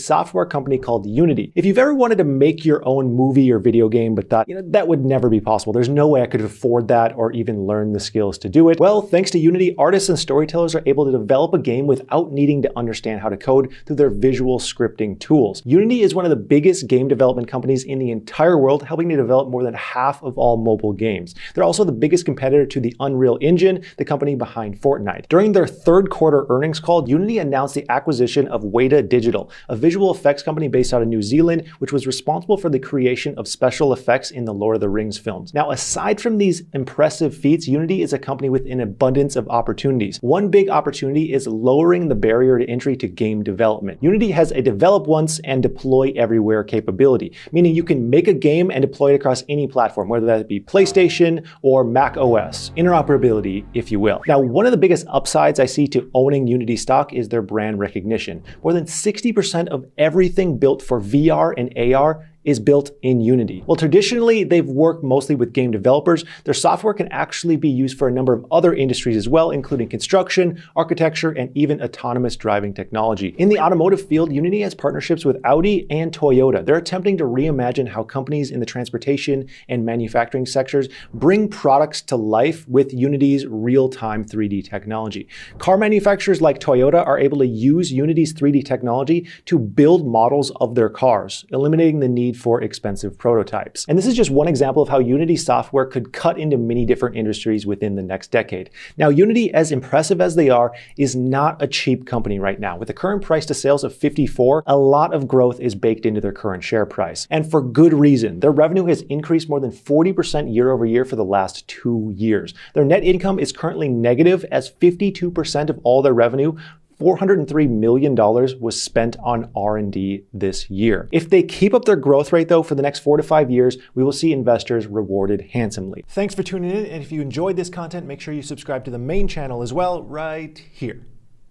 software company called Unity. If you've ever wanted to make your own movie or video game but thought, that would never be possible, there's no way I could afford that or even learn the skills to do it, well, thanks to Unity, artists and storytellers are able to develop a game without needing to understand how to code through their visual scripting tools. Unity is one of the biggest game development companies in the entire world, helping to develop more than half of all mobile games. They're also the biggest competitor to the Unreal Engine, the company behind Fortnite. During their third quarter earnings call, Unity announced the acquisition of Weta Digital, a visual effects company based out of New Zealand, which was responsible for the creation of special effects in the Lord of the Rings films. Now, aside from these impressive feats, Unity is a company with an abundance of opportunities. One big opportunity is lowering the barrier to entry to game development. Unity has a develop once and deploy everywhere capability, meaning you can make a game and deploy it across any platform, whether that be PlayStation or Mac OS. Interoperability, if you will. Now, one of the biggest upsides I see to owning Unity stock is their brand recognition. More than 60% of everything built for VR and AR is built in Unity. Well, traditionally, they've worked mostly with game developers. Their software can actually be used for a number of other industries as well, including construction, architecture, and even autonomous driving technology. In the automotive field, Unity has partnerships with Audi and Toyota. They're attempting to reimagine how companies in the transportation and manufacturing sectors bring products to life with Unity's real-time 3D technology. Car manufacturers like Toyota are able to use Unity's 3D technology to build models of their cars, eliminating the need for expensive prototypes. And this is just one example of how Unity software could cut into many different industries within the next decade. Now, Unity, as impressive as they are, is not a cheap company right now. With the current price to sales of 54, a lot of growth is baked into their current share price. And for good reason. Their revenue has increased more than 40% year over year for the last 2 years. Their net income is currently negative, as 52% of all their revenue, $403 million, was spent on R&D this year. If they keep up their growth rate, though, for the next 4 to 5 years, we will see investors rewarded handsomely. Thanks for tuning in, and if you enjoyed this content, make sure you subscribe to the main channel as well, right here.